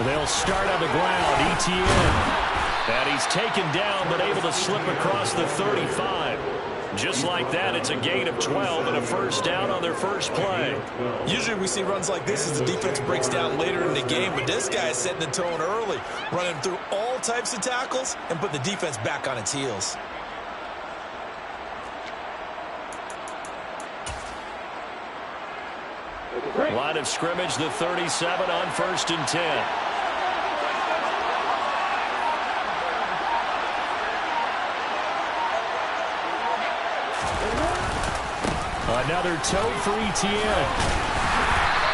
They'll start on the ground. ETN. And he's taken down, but able to slip across the 35. Just like that, it's a gain of 12 and a first down on their first play. Usually we see runs like this as the defense breaks down later in the game, but this guy is setting the tone early, running through all types of tackles and put the defense back on its heels. Line of scrimmage, the 37 on 1st and 10. Another toe for ETN.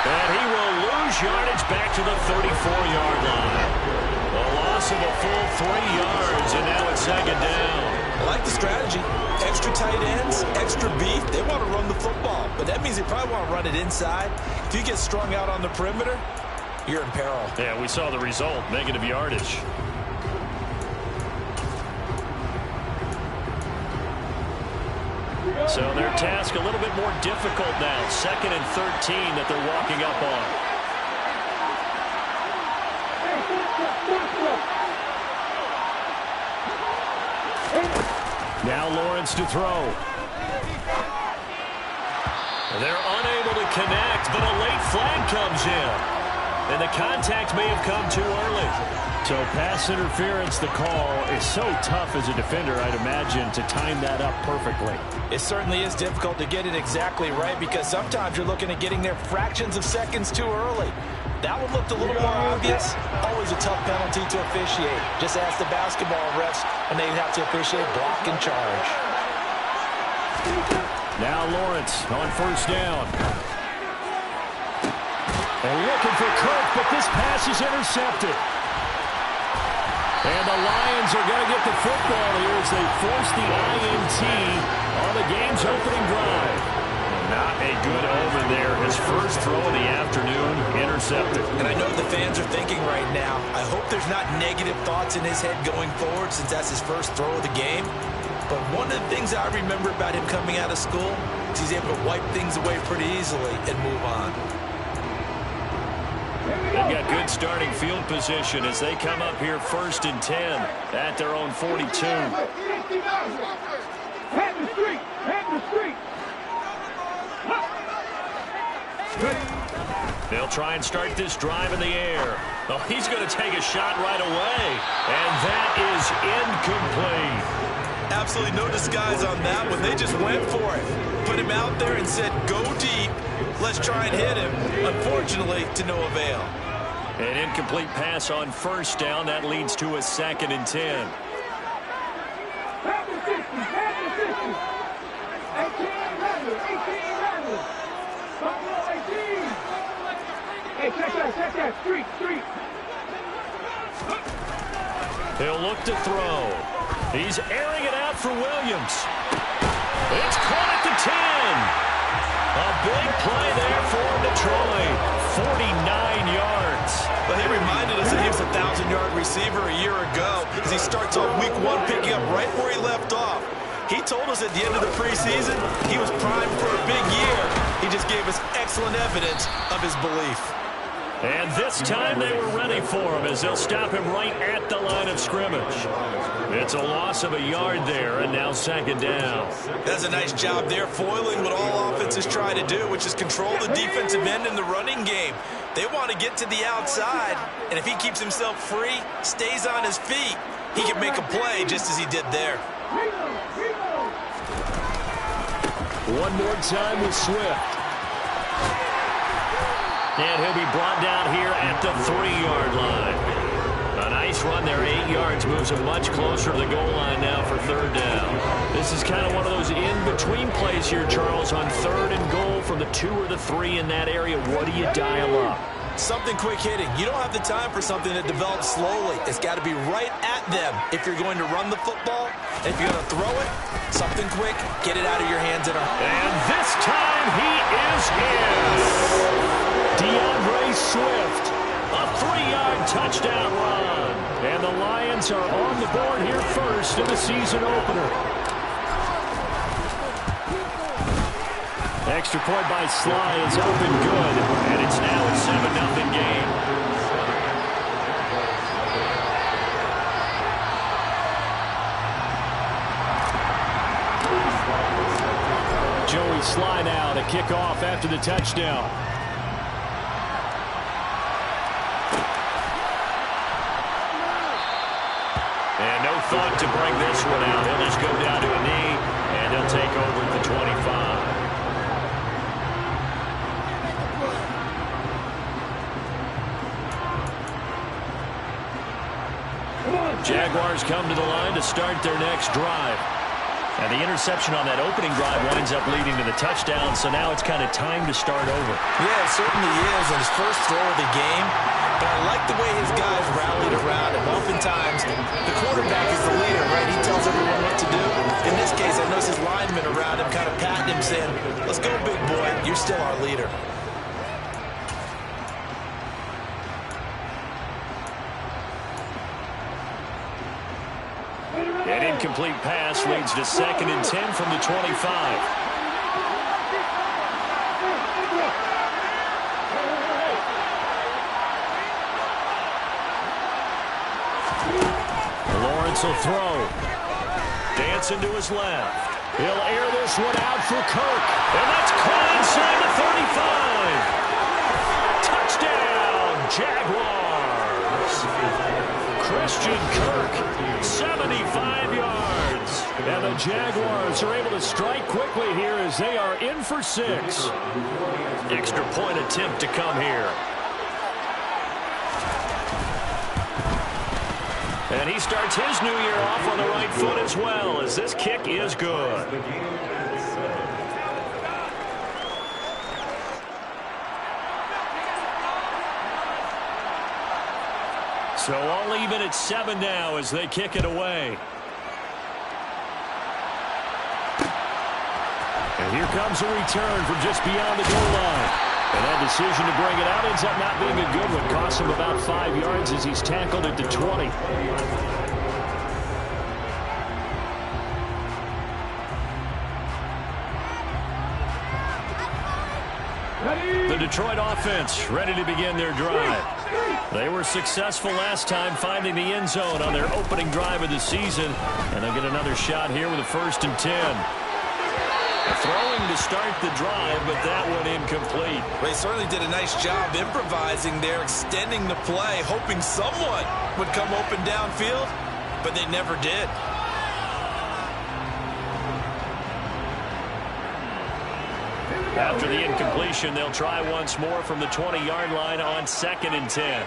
And he will lose yardage back to the 34-yard line. A loss of a full 3 yards, and now it's 2nd down. I like the strategy. Extra tight ends, extra beef. They want to run the football, but that means they probably want to run it inside. If you get strung out on the perimeter, you're in peril. Yeah, we saw the result, negative yardage. So their task a little bit more difficult now. 2nd and 13 that they're walking up on. Now Lawrence to throw. They're unable to connect, but a late flag comes in. And the contact may have come too early. So pass interference, the call is so tough as a defender, I'd imagine, to time that up perfectly. It certainly is difficult to get it exactly right because sometimes you're looking at getting there fractions of seconds too early. That one looked a little more obvious. Always a tough penalty to officiate. Just ask the basketball refs when they have to officiate block and charge. Now Lawrence on 1st down. And looking for Kirk, but this pass is intercepted. And the Lions are going to get the football here as they force the INT on the game's opening drive. Not a good omen there. His first throw of the afternoon intercepted. And I know the fans are thinking right now, I hope there's not negative thoughts in his head going forward since that's his first throw of the game. But one of the things I remember about him coming out of school is he's able to wipe things away pretty easily and move on. They've got good starting field position as they come up here 1st and 10 at their own 42. They'll try and start this drive in the air. Oh, he's going to take a shot right away. And that is incomplete. Absolutely no disguise on that one. They just went for it. Put him out there and said, go deep. Let's try and hit him. Unfortunately, to no avail. An incomplete pass on 1st down. That leads to a 2nd and 10. He'll look to throw. He's airing it out for Williams. It's caught at the 10. A big play there for Detroit. 49 yards. But he reminded us that he was a 1,000-yard receiver a year ago as he starts off week 1 picking up right where he left off. He told us at the end of the preseason he was primed for a big year. He just gave us excellent evidence of his belief. And this time they were ready for him as they'll stop him right at the line of scrimmage. It's a loss of a yard there, and now 2nd down. That's a nice job there, foiling what all offenses try to do, which is control the defensive end in the running game. They want to get to the outside, and if he keeps himself free, stays on his feet, he can make a play just as he did there. One more time with Swift. And he'll be brought down here at the 3-yard line. A nice run there, 8 yards, moves him much closer to the goal line now for 3rd down. This is kind of one of those in-between plays here, Charles, on 3rd and goal from the 2 or the 3 in that area. What do you dial up? Something quick hitting. You don't have the time for something that develops slowly. It's got to be right at them if you're going to run the football. And if you're going to throw it, something quick, get it out of your hands. And this time he is in. DeAndre Swift, a 3-yard touchdown run. And the Lions are on the board here first in the season opener. Extra point by Sly is up and good. And it's now a 7-0 game. kick off after the touchdown. And no thought to bring this one out. He'll just go down to a knee, and he'll take over at the 25. Jaguars come to the line to start their next drive. And the interception on that opening drive winds up leading to the touchdown, so now it's kind of time to start over. Yeah, it certainly is, and his first throw of the game. But I like the way his guys rallied around him. Oftentimes, the quarterback is the leader, right? He tells everyone what to do. In this case, I notice his linemen around him kind of patting him, saying, let's go, big boy. You're still our leader. An incomplete pass leads to 2nd and 10 from the 25. Lawrence will throw. Dancing to his left. He'll air this one out for Kirk. And that's caught inside the 35. Touchdown, Jaguars. Christian Kirk, 75 yards. And the Jaguars are able to strike quickly here as they are in for 6. Extra point attempt to come here. And he starts his new year off on the right foot as well, as this kick is good. So all even at 7 now as they kick it away. And here comes a return from just beyond the goal line. And that decision to bring it out ends up not being a good one. Costs him about 5 yards as he's tackled at the 20. The Detroit offense ready to begin their drive. They were successful last time finding the end zone on their opening drive of the season. And they'll get another shot here with a 1st and 10. Throwing to start the drive, but that one incomplete. They certainly did a nice job improvising there, extending the play, hoping someone would come open downfield, but they never did. After the incompletion, they'll try once more from the 20-yard line on 2nd and 10.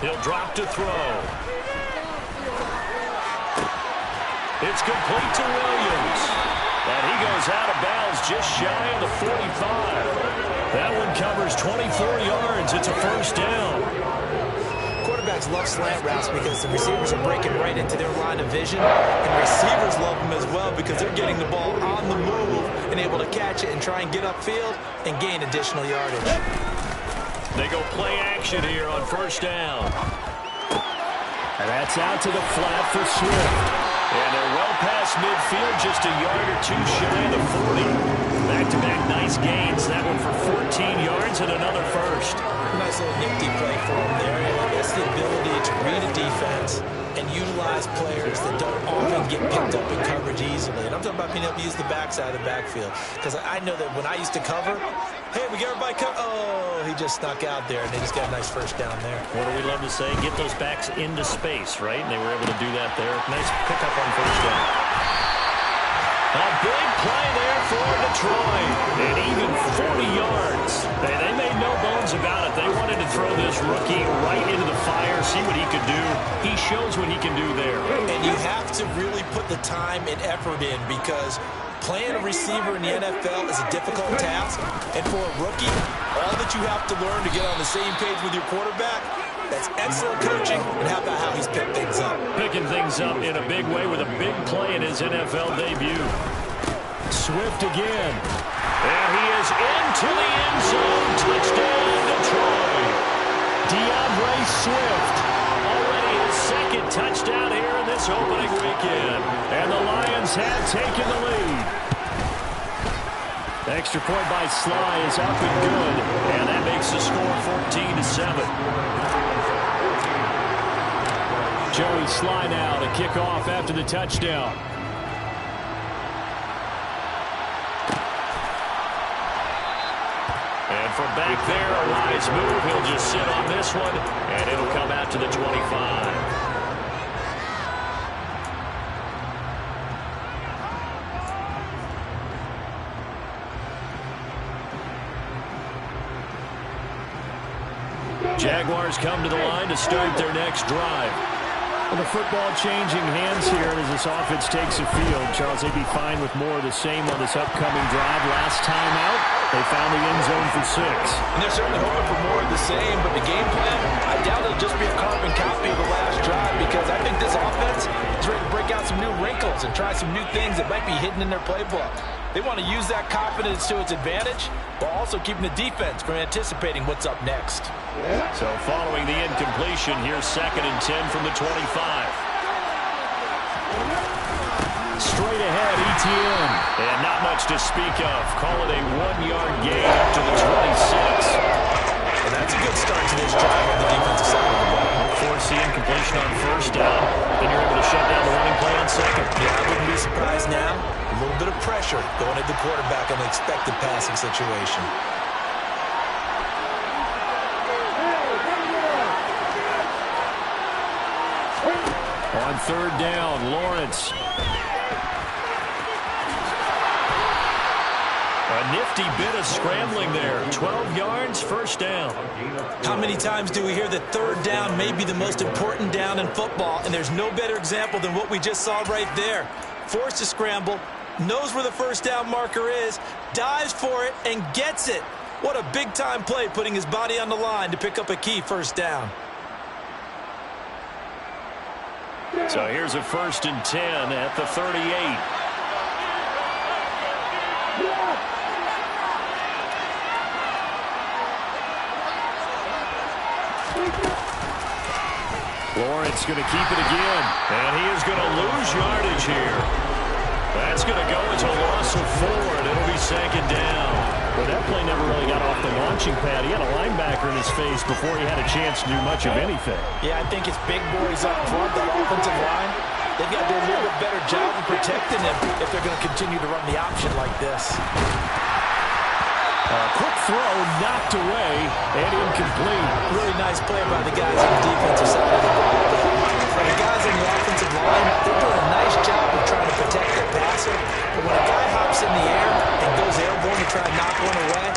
He'll drop to throw. It's complete to Williams. And he goes out of bounds just shy of the 45. That one covers 24 yards. It's a 1st down. Quarterbacks love slant routes because the receivers are breaking right into their line of vision. And receivers love them as well because they're getting the ball on the move and able to catch it and try and get upfield and gain additional yardage. They go play action here on 1st down. And that's out to the flat for Swift. And they're well past midfield, just a yard or 2 shy of the 40. Back-to-back nice gains. That one for 14 yards and another 1st. Nice little nifty play for him there. And that's the ability to read a defense and utilize players that don't often get picked up in coverage easily. And I'm talking about being able to use the backside of the backfield. Because I know that when I used to cover, hey, we got everybody covered. Oh, he just snuck out there, and they just got a nice 1st down there. What do we love to say? Get those backs into space, right? And they were able to do that there. Nice pickup on 1st down. A big play there for Detroit. And even 40 yards. They made no bones about it. They wanted to throw this rookie right into the fire, see what he could do. He shows what he can do there. And you have to really put the time and effort in because playing a receiver in the NFL is a difficult task. And for a rookie, all that you have to learn to get on the same page with your quarterback, that's excellent coaching. And how about how he's picked things up? Picking things up in a big way with a big play in his NFL debut. Swift again. And he is into the end zone. Touchdown, Detroit. DeAndre Swift. Already his 2nd touchdown here in this opening week. back in. And the Lions have taken the lead. Extra point by Sly is up and good. And that makes the score 14-7. Joey Sly now to kick off after the touchdown. And from back there, a wise move. He'll just sit on this one, and it'll come out to the 25. Jaguars come to the line to start their next drive. Well, the football changing hands here as this offense takes the field. Charles, they'd be fine with more of the same on this upcoming drive. Last time out, they found the end zone for 6. And they're certainly hoping for more of the same, but the game plan, I doubt it'll just be a carbon copy of the last drive, because I think this offense is ready to break out some new wrinkles and try some new things that might be hidden in their playbook. They want to use that confidence to its advantage, while also keeping the defense from anticipating what's up next. So following the incompletion, here's 2nd and 10 from the 25. Straight ahead, Etienne. And not much to speak of. Call it a 1-yard gain up to the 26. And that's a good start to this drive on the defensive side of the ball. Force the incompletion on 1st down. Then you're able to shut down the running play on 2nd. Yeah, I wouldn't be surprised now. A little bit of pressure going at the quarterback on the expected passing situation. On 3rd down, Lawrence. A nifty bit of scrambling there. 12 yards, 1st down. How many times do we hear that 3rd down may be the most important down in football, and there's no better example than what we just saw right there. Forced to scramble, knows where the 1st down marker is, dives for it, and gets it. What a big-time play, putting his body on the line to pick up a key 1st down. So here's a 1st and 10 at the 38. Lawrence going to keep it again, and he is going to lose yardage here. That's going to go into a loss of 4, and it'll be 2nd down. But that play never really got off the launching pad. He had a linebacker in his face before he had a chance to do much of anything. Yeah, I think it's big boys up front, that offensive line. They've got to do a little bit better job of protecting him if they're going to continue to run the option like this. A quick throw knocked away and incomplete. Really nice play by the guys on the defensive side of the ball. For the guys on the offensive line, they're doing a nice job of trying to protect their passer. But when a guy hops in the air and goes airborne to try and knock one away,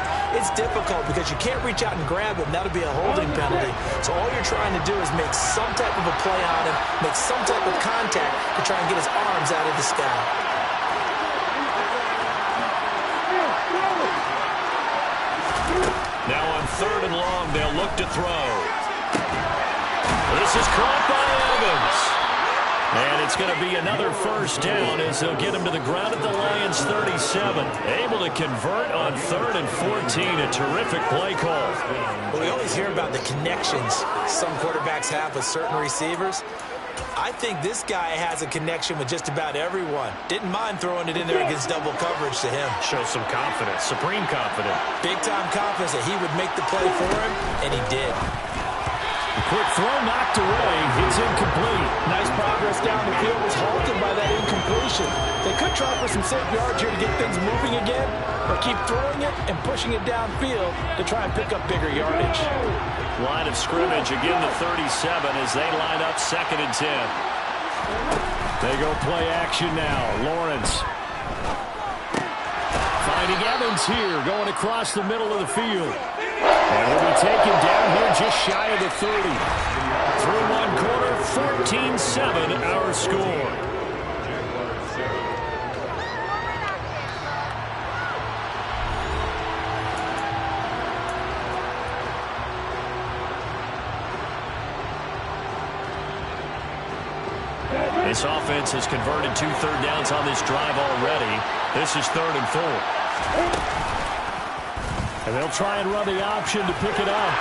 it's difficult because you can't reach out and grab him. That'll be a holding penalty. So all you're trying to do is make some type of a play on him, make some type of contact to try and get his arms out of the sky. Now on 3rd and long, they'll look to throw. This is caught by Evans. And it's going to be another 1st down as they'll get him to the ground at the Lions' 37. Able to convert on 3rd and 14. A terrific play call. Well, we always hear about the connections some quarterbacks have with certain receivers. I think this guy has a connection with just about everyone. Didn't mind throwing it in there against double coverage to him. Shows some confidence, supreme confidence. Big-time confidence that he would make the play for him, and he did. A quick throw knocked away. It's incomplete. Nice progress down the field was halted by that incompletion. They could try for some safe yards here to get things moving again, or keep throwing it and pushing it downfield to try and pick up bigger yardage. Line of scrimmage, again the 37 as they line up 2nd and 10. They go play action now. Lawrence finding Evans here, going across the middle of the field. And he'll be taken down here just shy of the 30. Through one quarter, 14-7 our score. This offense has converted 2 third downs on this drive already. This is 3rd and 4. And they'll try and run the option to pick it up.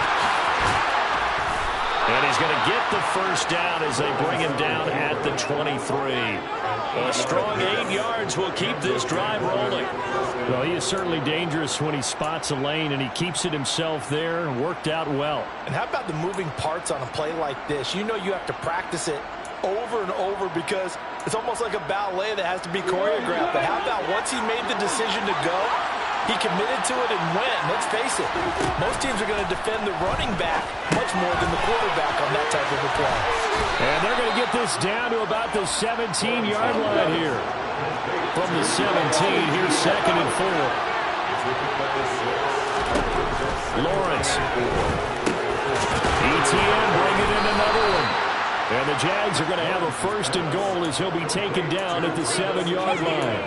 And he's going to get the first down as they bring him down at the 23. A strong 8 yards will keep this drive rolling. Well, he is certainly dangerous when he spots a lane, and he keeps it himself there. Worked out well. And how about the moving parts on a play like this? You know you have to practice it over and over because it's almost like a ballet that has to be choreographed. But how about once he made the decision to go, he committed to it and went. Let's face it, most teams are going to defend the running back much more than the quarterback on that type of a play. And they're going to get this down to about the 17-yard line here. From the 17, here's 2nd and 4. Lawrence. ETN bringing in another one. And the Jags are going to have a 1st and goal as he'll be taken down at the 7-yard line.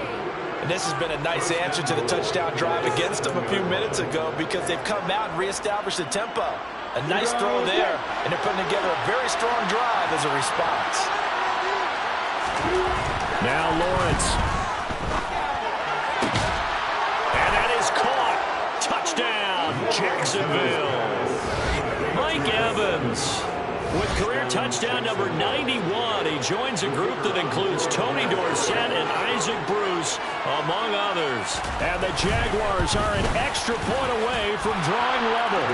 And this has been a nice answer to the touchdown drive against them a few minutes ago because they've come out and reestablished the tempo. A nice throw there, and they're putting together a very strong drive as a response. Now Lawrence. And that is caught. Touchdown, Jacksonville. Mike Evans. With career touchdown number 91, he joins a group that includes Tony Dorsett and Isaac Bruce, among others. And the Jaguars are an extra point away from drawing level.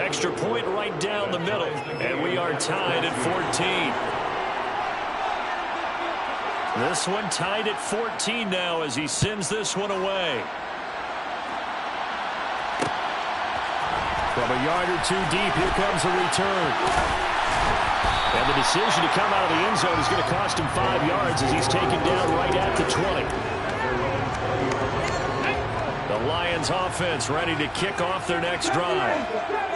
Extra point right down the middle, and we are tied at 14. This one tied at 14 now as he sends this one away. From a yard or two deep, here comes a return. And the decision to come out of the end zone is going to cost him 5 yards as he's taken down right at the 20. The Lions offense ready to kick off their next drive.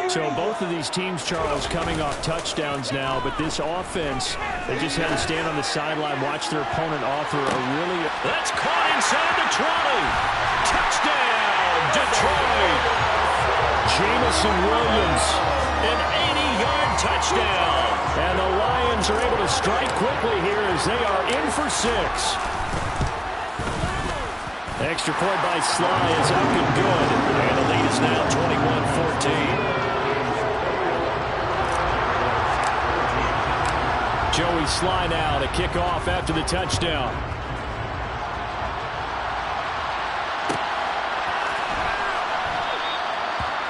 So both of these teams, Charles, coming off touchdowns now, but this offense, they just had to stand on the sideline, watch their opponent offer a really... That's caught inside the 20. Touchdown, Detroit. Jamison Williams, an 80-yard touchdown. And the Lions are able to strike quickly here as they are in for 6. Extra point by Sly is up and good. And the lead is now 21-14. Joey Sly now to kick off after the touchdown.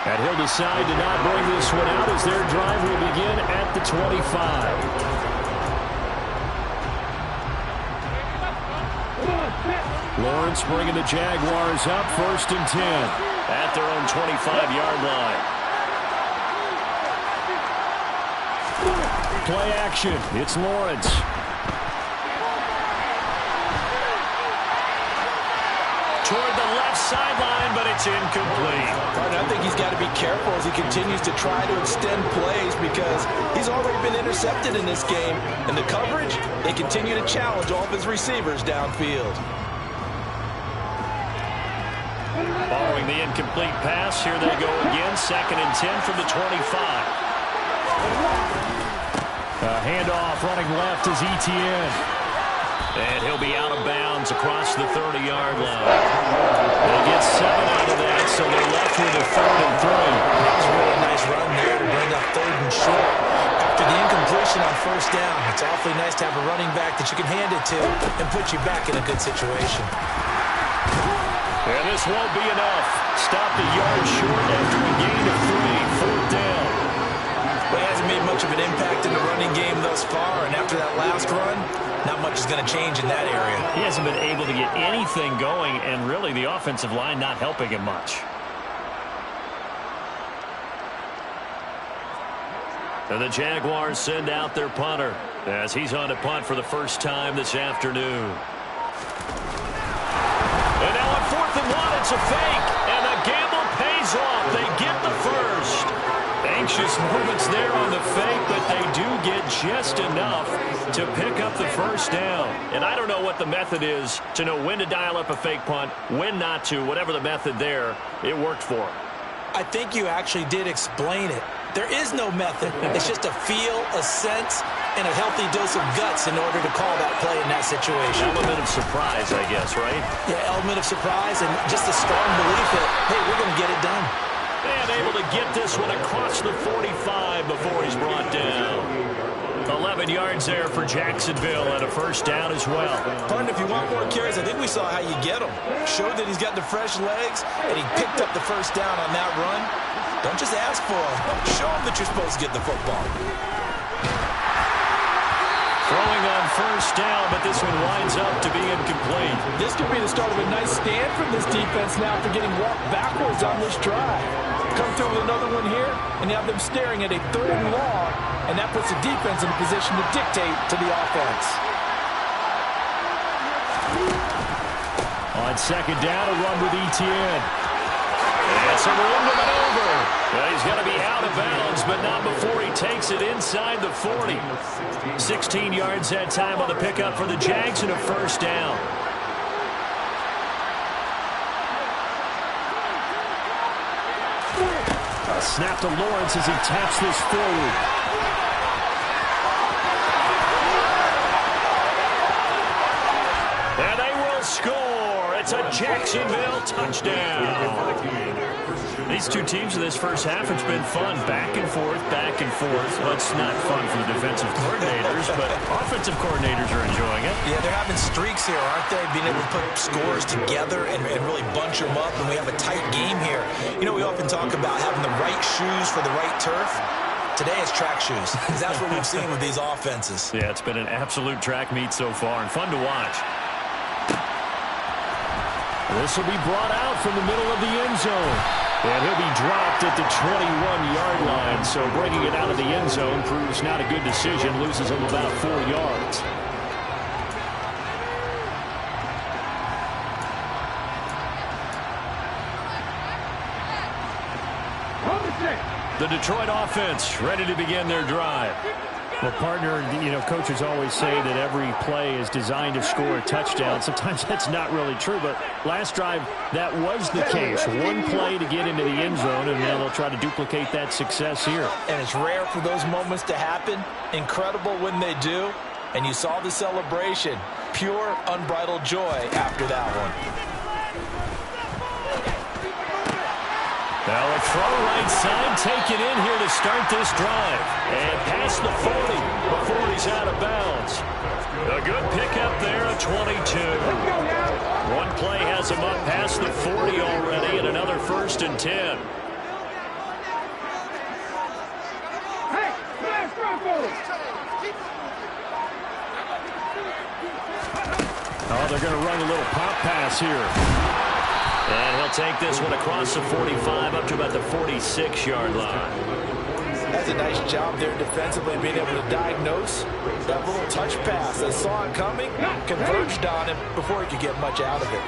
And he'll decide to not bring this one out as their drive will begin at the 25. Lawrence bringing the Jaguars up 1st and 10 at their own 25-yard line. Play action. It's Lawrence. Toward the left sideline, but it's incomplete. I think he's got to be careful as he continues to try to extend plays because he's already been intercepted in this game. And the coverage, they continue to challenge all of his receivers downfield. Following the incomplete pass, here they go again. 2nd and 10 from the 25. Handoff running left is ETN. And he'll be out of bounds across the 30-yard line. They'll get 7 out of that, so they're left with a 3rd and 3. That was a really nice run there to bring up 3rd and short. After the incompletion on 1st down, it's awfully nice to have a running back that you can hand it to and put you back in a good situation. And this won't be enough. Stopped a yard short after a gain of 3. 4th down. Well, he hasn't made much of an impact in the running game thus far, and after that last run, not much is going to change in that area. He hasn't been able to get anything going, and really the offensive line not helping him much. And the Jaguars send out their punter as he's on to punt for the first time this afternoon. And now on 4th and 1, it's a fake, and the gamble pays off. They get the first. Anxious moments there on the fake, but they do get just enough to pick up the first down. And I don't know what the method is to know when to dial up a fake punt, when not to. Whatever the method there, it worked for him. I think you actually did explain it. There is no method. It's just a feel, a sense, and a healthy dose of guts in order to call that play in that situation. Element of surprise, I guess, right? Yeah, element of surprise and just a strong belief that, hey, we're going to get it done. And able to get this one across the 45 before he's brought 7 yards there for Jacksonville and a first down as well. Pardon, if you want more carries, I think we saw how you get them. Showed that he's got the fresh legs, and he picked up the first down on that run. Don't just ask for him. Show him that you're supposed to get the football. Throwing on first down, but this one winds up to be incomplete. This could be the start of a nice stand from this defense now after getting walked backwards on this drive. Come through with another one here, and you have them staring at a 3rd and long, and that puts the defense in a position to dictate to the offense. On second down, a run with Etienne. It's a room to maneuver. Well, he's going to be out of bounds, but not before he takes it inside the 40. 16 yards that time on the pickup for the Jags and a first down. A snap to Lawrence as he taps this forward. And they will score. It's a Jacksonville touchdown. These two teams in this first half, it's been fun. Back and forth, back and forth. Well, it's not fun for the defensive coordinators, but offensive coordinators are enjoying it. Yeah, they're having streaks here, aren't they? Being able to put scores together and really bunch them up, and we have a tight game here. You know, we often talk about having the right shoes for the right turf. Today it's track shoes. That's what we've seen with these offenses. Yeah, it's been an absolute track meet so far and fun to watch. This will be brought out from the middle of the end zone. And he'll be dropped at the 21-yard line. So bringing it out of the end zone proves not a good decision. Loses him about 4 yards. The Detroit offense ready to begin their drive. Well, partner, you know, coaches always say that every play is designed to score a touchdown. Sometimes that's not really true, but last drive, that was the case. One play to get into the end zone, and now they'll try to duplicate that success here. And it's rare for those moments to happen. Incredible when they do. And you saw the celebration. Pure, unbridled joy after that one. Now a throw right side, taken in here to start this drive. And past the 40 before he's out of bounds. A good pickup there, a 22. One play has him up past the 40 already, and another 1st and 10. Oh, they're going to run a little pop pass here. And he'll take this one across the 45 up to about the 46-yard line. That's a nice job there defensively, being able to diagnose that little touch pass. They saw it coming, converged on him before he could get much out of it.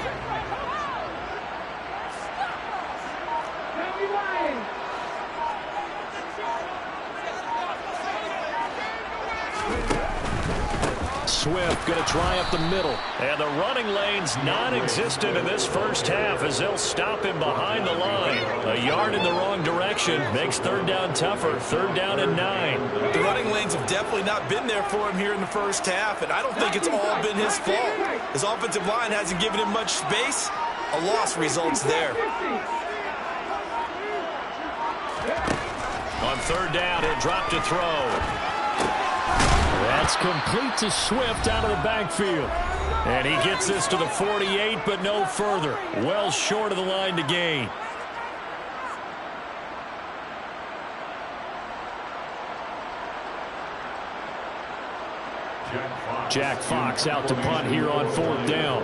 Swift going to try up the middle. And the running lane's non-existent in this first half as they'll stop him behind the line. A yard in the wrong direction makes 3rd down tougher. 3rd down and 9. The running lanes have definitely not been there for him here in the first half, and I don't think it's all been his fault. His offensive line hasn't given him much space. A loss results there. On 3rd down, he'll drop to throw. That's complete to Swift out of the backfield. And he gets this to the 48, but no further. Well short of the line to gain. Jack Fox out to punt here on 4th down.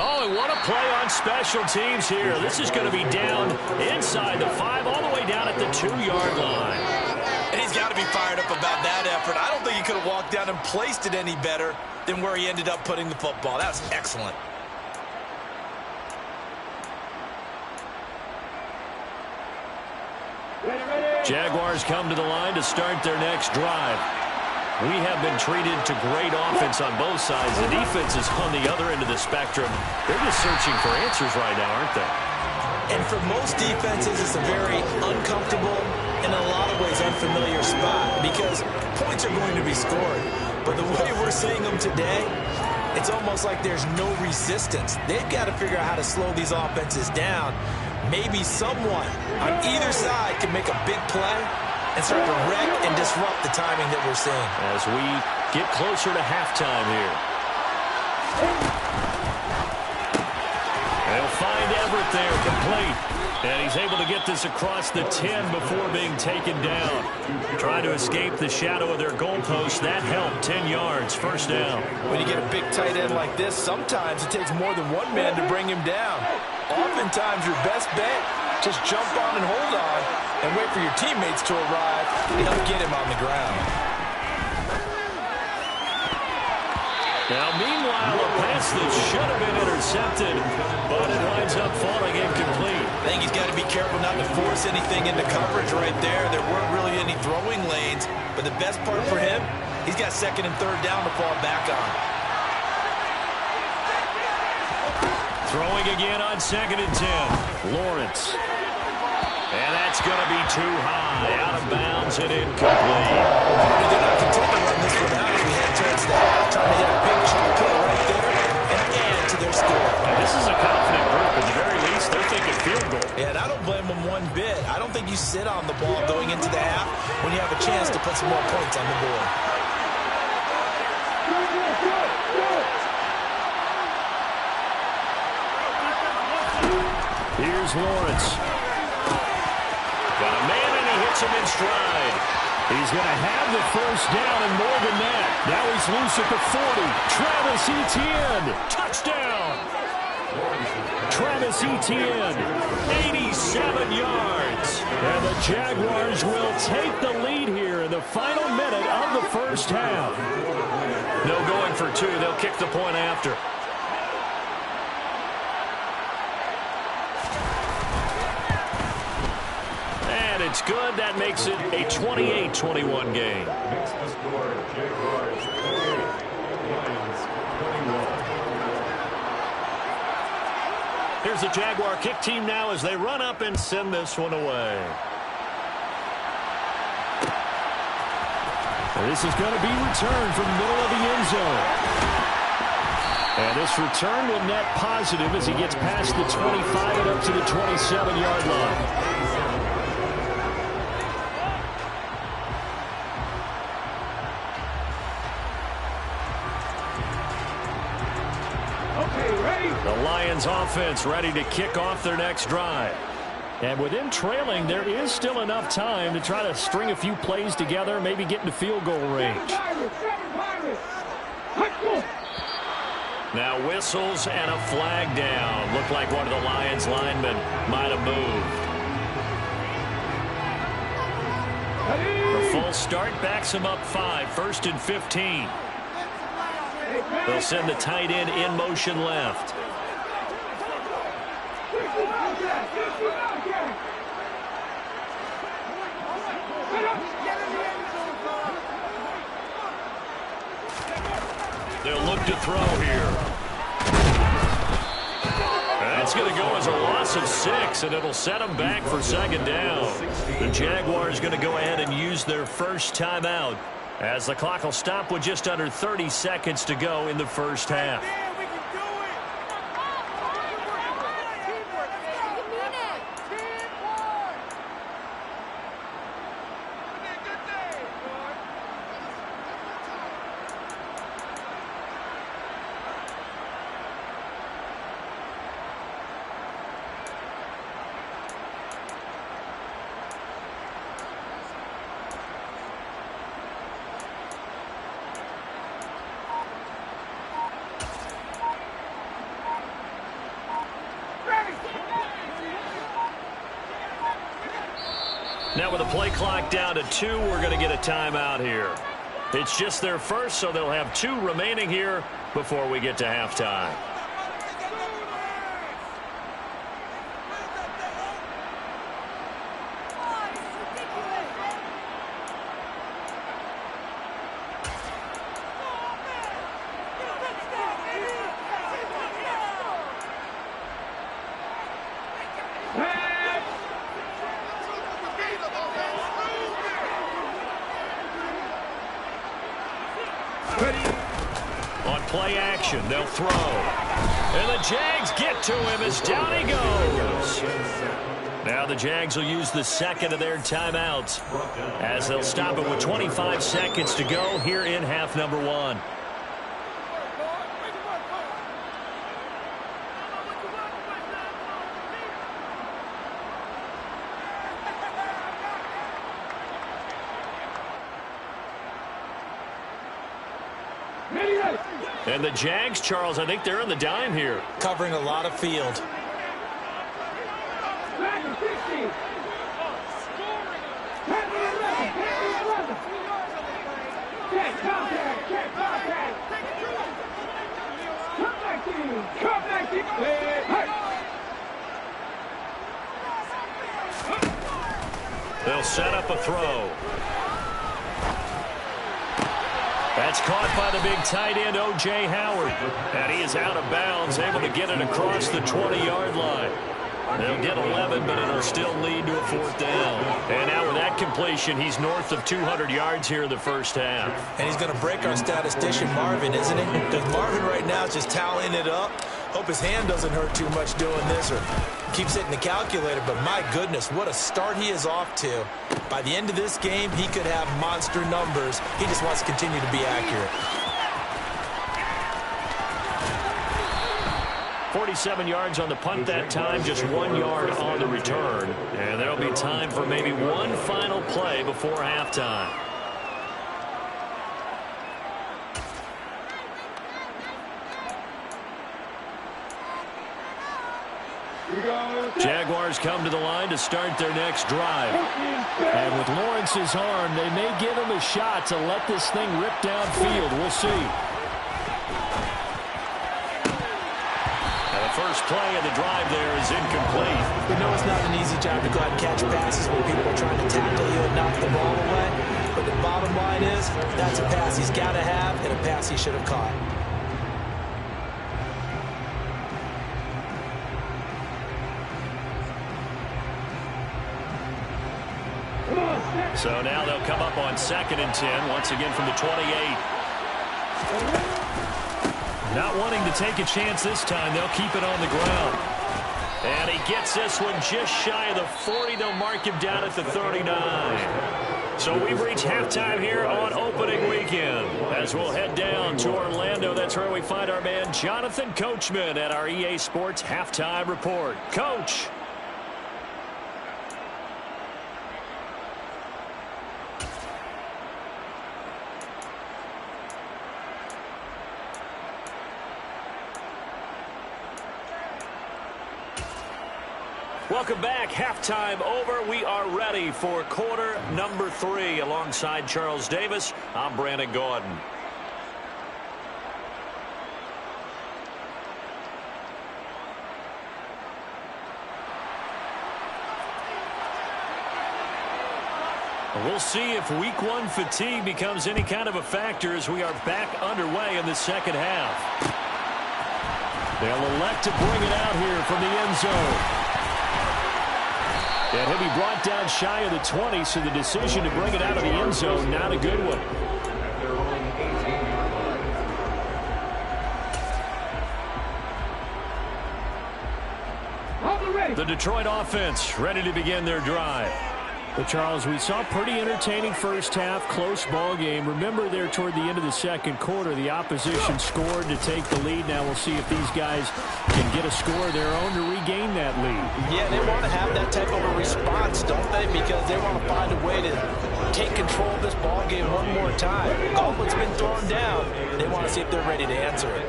Oh, and what a play on special teams here. This is going to be down inside the 5, all the way down at the 2-yard line. And he's got to be fired up about that effort. I don't think he could have walked down and placed it any better than where he ended up putting the football. That's excellent. Jaguars come to the line to start their next drive. We have been treated to great offense on both sides. The defense is on the other end of the spectrum. They're just searching for answers right now, aren't they? And for most defenses, it's a very uncomfortable and in a lot of ways unfamiliar spot because points are going to be scored. But the way we're seeing them today, it's almost like there's no resistance. They've got to figure out how to slow these offenses down. Maybe someone on either side can make a big play and start to wreck and disrupt the timing that we're seeing. As we get closer to halftime here. They'll find Everett there, complete. And he's able to get this across the 10 before being taken down. Trying to escape the shadow of their goalpost. That helped. 10 yards, first down. When you get a big tight end like this, sometimes it takes more than one man to bring him down. Oftentimes, your best bet, just jump on and hold on and wait for your teammates to arrive and help get him on the ground. Now, meanwhile, a pass that should have been intercepted, but it winds up falling incomplete. I think he's got to be careful not to force anything into coverage right there. There weren't really any throwing lanes, but the best part for him, he's got second and third down to fall back on. Throwing again on second and 10. Lawrence. And that's going to be too high. Out of bounds and incomplete. They're not content to run this one out as we head towards that. Trying to hit a big chunk play right there and add to their score. And this is a confident group. At the very least, they're thinking field goal. Yeah, and I don't blame them one bit. I don't think you sit on the ball going into the half when you have a chance to put some more points on the board. Here's Lawrence. Got a man, and he hits him in stride. He's going to have the first down and more than that. Now he's loose at the 40. Travis Etienne, touchdown. Travis Etienne, 87 yards. And the Jaguars will take the lead here in the final minute of the first half. No going for two. They'll kick the point after. It's good. That makes it a 28-21 game. Here's the Jaguar kick team now as they run up and send this one away. This is going to be returned from the middle of the end zone. And this return will net positive as he gets past the 25 and up to the 27-yard line. The Lions offense ready to kick off their next drive. And with them trailing, there is still enough time to try to string a few plays together, maybe get into field goal range. Now whistles and a flag down. Looked like one of the Lions linemen might have moved. The full start backs him up 5, 1st and 15. They'll send the tight end in motion left. They'll look to throw here. That's going to go as a loss of 6, and it'll set them back for second down. The Jaguars going to go ahead and use their first timeout as the clock will stop with just under 30 seconds to go in the first half. Now with the play clock down to 2, we're going to get a timeout here. It's just their first, so they'll have 2 remaining here before we get to halftime. play action. They'll throw. And the Jags get to him as down he goes. Now the Jags will use the second of their timeouts as they'll stop it with 25 seconds to go here in half number 1. And the Jags, Charles, I think they're on the dime here. Covering a lot of field. They'll set up a throw. That's caught by the big tight end, O.J. Howard. And he is out of bounds, able to get it across the 20-yard line. They'll get 11, but it'll still lead to a 4th down. And now with that completion, he's north of 200 yards here in the first half. And he's going to break our statistician, Marvin, isn't he? Because Marvin right now is just tallying it up. Hope his hand doesn't hurt too much doing this or keeps hitting the calculator. But my goodness, what a start he is off to. By the end of this game, he could have monster numbers. He just wants to continue to be accurate. 47 yards on the punt that time, just 1 yard on the return. And there'll be time for maybe one final play before halftime. Jaguars come to the line to start their next drive. And with Lawrence's arm, they may give him a shot to let this thing rip downfield. We'll see. First play of the drive there is incomplete. We know it's not an easy job to go out and catch passes when people are trying to tackle you and knock the ball away. But the bottom line is, that's a pass he's got to have and a pass he should have caught. So now they'll come up on 2nd and 10, once again from the 28. Not wanting to take a chance this time, they'll keep it on the ground. And he gets this one just shy of the 40. They'll mark him down at the 39. So we've reached halftime here on opening weekend. As we'll head down to Orlando, that's where we find our man Jonathan Coachman at our EA Sports Halftime Report. Coach. Welcome back. Halftime over. We are ready for quarter number 3. Alongside Charles Davis, I'm Brandon Gordon. We'll see if week 1 fatigue becomes any kind of a factor as we are back underway in the second half. They'll elect to bring it out here from the end zone. And he'll be brought down shy of the 20, so the decision to bring it out of the end zone, not a good one. The Detroit offense ready to begin their drive. Well, Charles, we saw a pretty entertaining first half, close ball game. Remember there toward the end of the second quarter, the opposition scored to take the lead. Now we'll see if these guys can get a score of their own to regain that lead. Yeah, they want to have that type of a response, don't they? Because they want to find a way to take control of this ball game one more time. Gauntlet's been thrown down. They want to see if they're ready to answer it.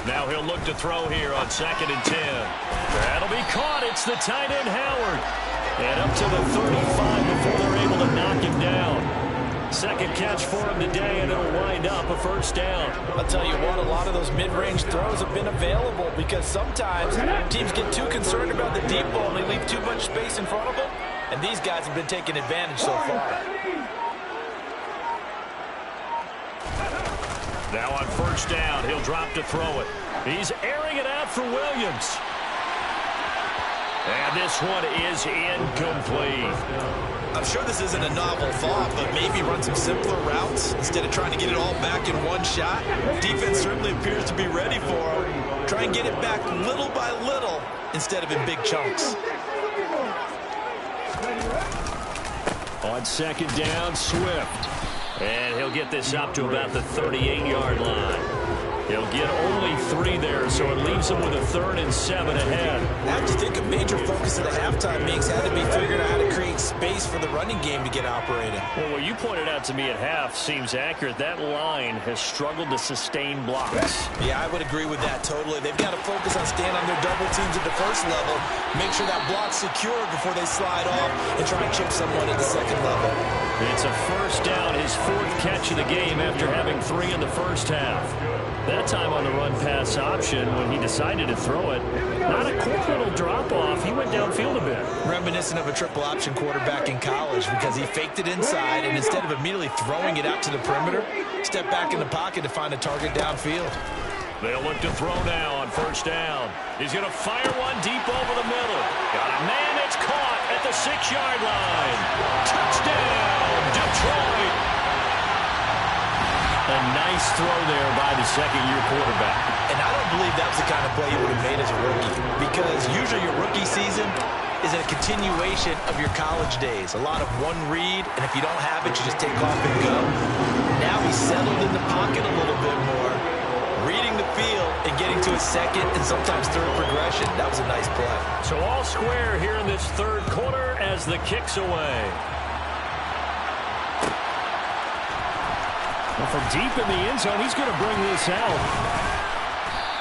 Now he'll look to throw here on 2nd and 10. That'll be caught. It's the tight end, Howard. And up to the 35 before they're able to knock him down. Second catch for him today, and it'll wind up a first down. I'll tell you what, a lot of those mid-range throws have been available because sometimes teams get too concerned about the deep ball and they leave too much space in front of them. And these guys have been taking advantage so far. Now on first down, he'll drop to throw it. He's airing it out for Williams. And this one is incomplete. I'm sure this isn't a novel thought, but maybe run some simpler routes instead of trying to get it all back in one shot. Defense certainly appears to be ready for him. Try and get it back little by little instead of in big chunks. On second down, Swift. And he'll get this up to about the 38-yard line. He'll get only 3 there, so it leaves him with a 3rd and 7 ahead. I have to think a major focus of the halftime mix had to be figuring out how to create space for the running game to get operating. Well, what you pointed out to me at half seems accurate. That line has struggled to sustain blocks. Yeah, I would agree with that totally. They've got to focus on staying on their double teams at the first level, make sure that block's secure before they slide off, and try and chip someone at the second level. It's a first down, his 4th catch of the game after having 3 in the first half. That time on the run-pass option when he decided to throw it. Not a quick little drop-off. He went downfield a bit. Reminiscent of a triple option quarterback in college because he faked it inside, and instead of immediately throwing it out to the perimeter, stepped back in the pocket to find a target downfield. They'll look to throw now on first down. He's going to fire one deep over the middle. Got a man that's caught at the 6-yard line. Touchdown, Detroit. A nice throw there by the second-year quarterback. And I don't believe that was the kind of play he would have made as a rookie, because usually your rookie season is a continuation of your college days. A lot of one read, and if you don't have it, you just take off and go. Now he's settled in the pocket a little bit more, reading the field and getting to his second and sometimes third progression. That was a nice play. So all square here in this third quarter as the kick's away. Well, from deep in the end zone, he's going to bring this out.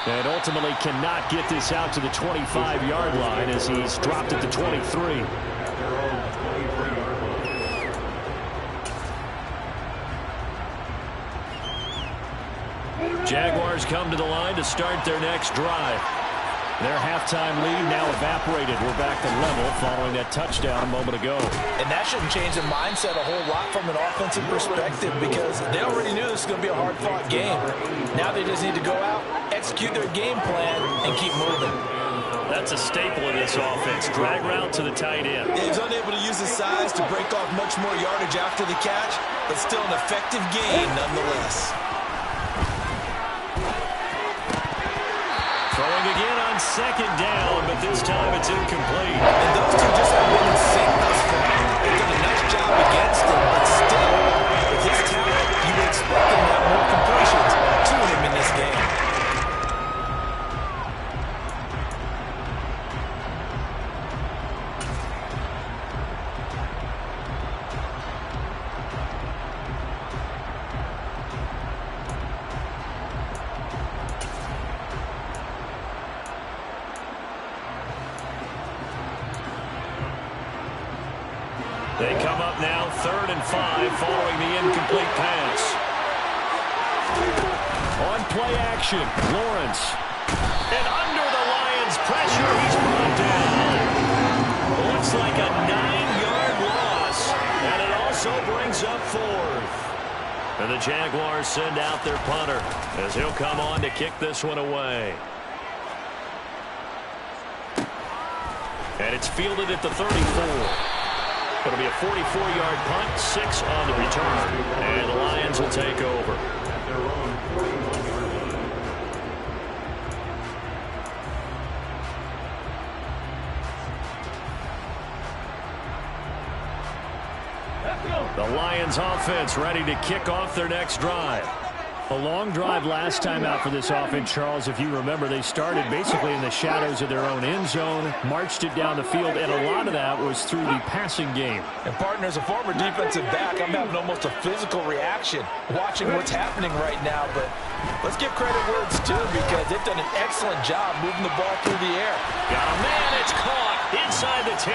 And ultimately cannot get this out to the 25-yard line as he's dropped at the 23. Jaguars come to the line to start their next drive. Their halftime lead now evaporated. We're back to level following that touchdown a moment ago. And that shouldn't change the mindset a whole lot from an offensive perspective because they already knew this was going to be a hard-fought game. Now they just need to go out, execute their game plan, and keep moving. That's a staple of this offense. Drag route to the tight end. Yeah, he's unable to use his size to break off much more yardage after the catch, but still an effective gain nonetheless. Throwing again on second down, but this time it's incomplete. And those two just have been in sync thus far. They've done a nice job against him, but still, with his talent, you would expect him to have more completions to him in this game. They come up now, 3rd and 5, following the incomplete pass. On play action, Lawrence. And under the Lions' pressure, he's brought down. Looks like a 9-yard loss, and it also brings up 4th. And the Jaguars send out their punter as he'll come on to kick this one away. And it's fielded at the 34. It'll be a 44-yard punt, 6 on the return, and the Lions will take over. The Lions offense ready to kick off their next drive. A long drive last time out for this offense, Charles. If you remember, they started basically in the shadows of their own end zone, marched it down the field, and a lot of that was through the passing game. And, partner, as a former defensive back, I'm having almost a physical reaction watching what's happening right now. But let's give credit where it's due because they've done an excellent job moving the ball through the air. Got a man, it's caught inside the 10.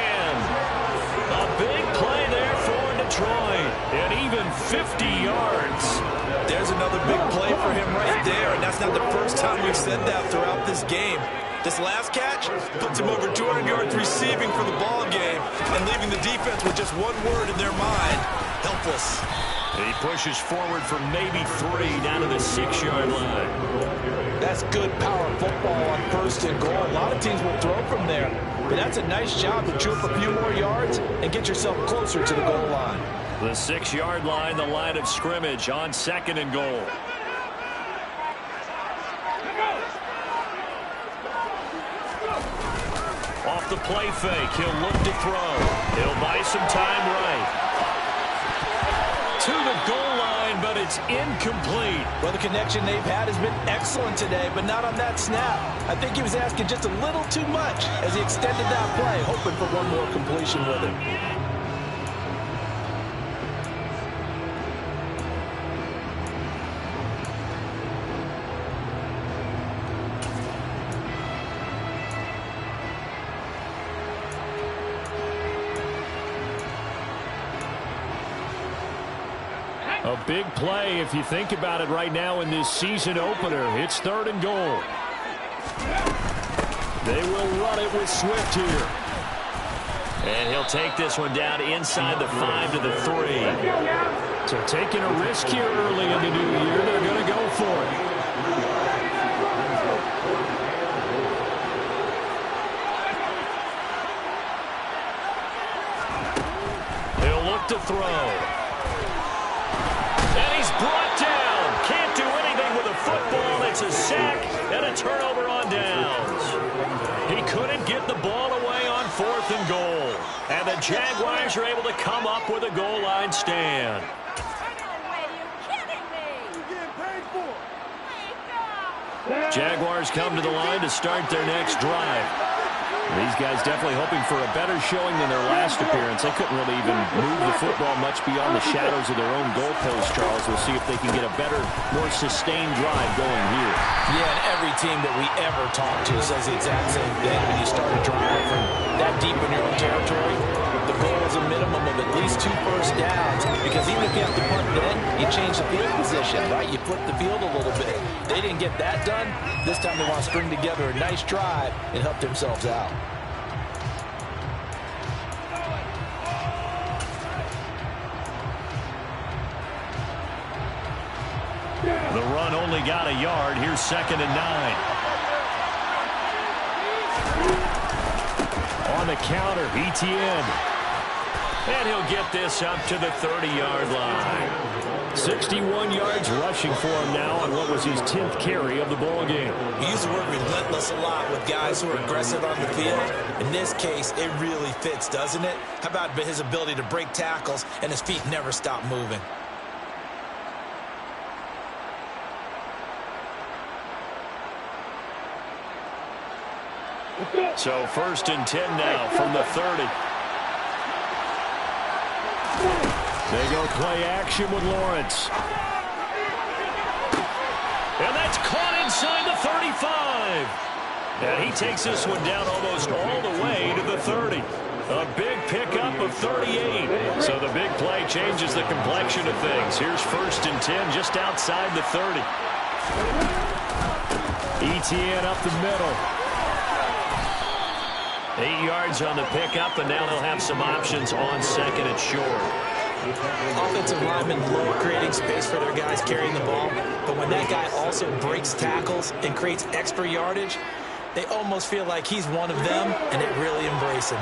A big play there for Detroit, and even 50 yards. There's another big play for him right there, and that's not the first time we've said that throughout this game. This last catch puts him over 200 yards receiving for the ball game and leaving the defense with just one word in their mind: helpless. He pushes forward for maybe 3 down to the 6-yard line. That's good power football on 1st and goal. A lot of teams will throw from there. but that's a nice job to chew up a few more yards and get yourself closer to the goal line. The 6-yard line, the line of scrimmage on 2nd and goal. Off the play fake, he'll look to throw. He'll buy some time right. To the goal line, but it's incomplete. Well, the connection they've had has been excellent today, but not on that snap. I think he was asking just a little too much as he extended that play, hoping for one more completion with it. A big play if you think about it right now in this season opener. It's 3rd and goal. They will run it with Swift here. And he'll take this one down inside the 5 to the 3. So taking a risk here early in the new year. They're going to go for it. He'll look to throw. And he's brought down. Can't do anything with a football. It's a sack and a turnover on downs. He couldn't get the ball away on 4th and goal. And the Jaguars are able to come up with a goal line stand. Jaguars come to the line to start their next drive. These guys definitely hoping for a better showing than their last appearance. They couldn't really even move the football much beyond the shadows of their own goalpost, Charles. We'll see if they can get a better, more sustained drive going here. Yeah, and every team that we ever talk to says the exact same thing. When you start a drive from that deep in your own territory, the goal is a minimum of at least 2 first downs, because even if you have to punt it in, you change the field position, right? You flip the field a little bit. They didn't get that done. This time they want to string together a nice drive and help themselves out. The run only got a yard. Here's 2nd and 9. On the counter, Etienne. And he'll get this up to the 30-yard line. 61 yards rushing for him now on what was his 10th carry of the ball game. He used the word relentless a lot with guys who are aggressive on the field. In this case, it really fits, doesn't it? How about his ability to break tackles and his feet never stop moving? So 1st and 10 now from the 30. They go play action with Lawrence. And that's caught inside the 35. And he takes this one down almost all the way to the 30. A big pickup of 38. So the big play changes the complexion of things. Here's 1st and 10 just outside the 30. Etienne up the middle. 8 yards on the pickup, and now they'll have some options on 2nd and short. Offensive linemen love creating space for their guys carrying the ball, but when that guy also breaks tackles and creates extra yardage, they almost feel like he's one of them, and they really embrace him.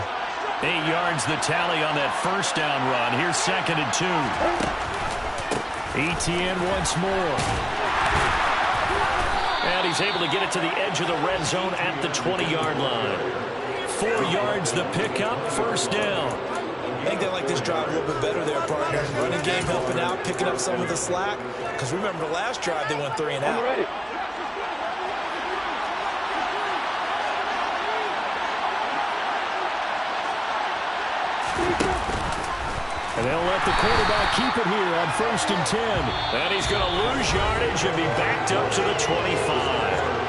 8 yards the tally on that 1st down run. Here's 2nd and 2. Etienne once more. And he's able to get it to the edge of the red zone at the 20-yard line. 4 yards the pickup, 1st down. I think they like this drive a little bit better there, partner. Running game helping out, picking up some of the slack. Because remember the last drive, they went 3 and out. And they'll let the quarterback keep it here on 1st and 10. And he's going to lose yardage and be backed up to the 25.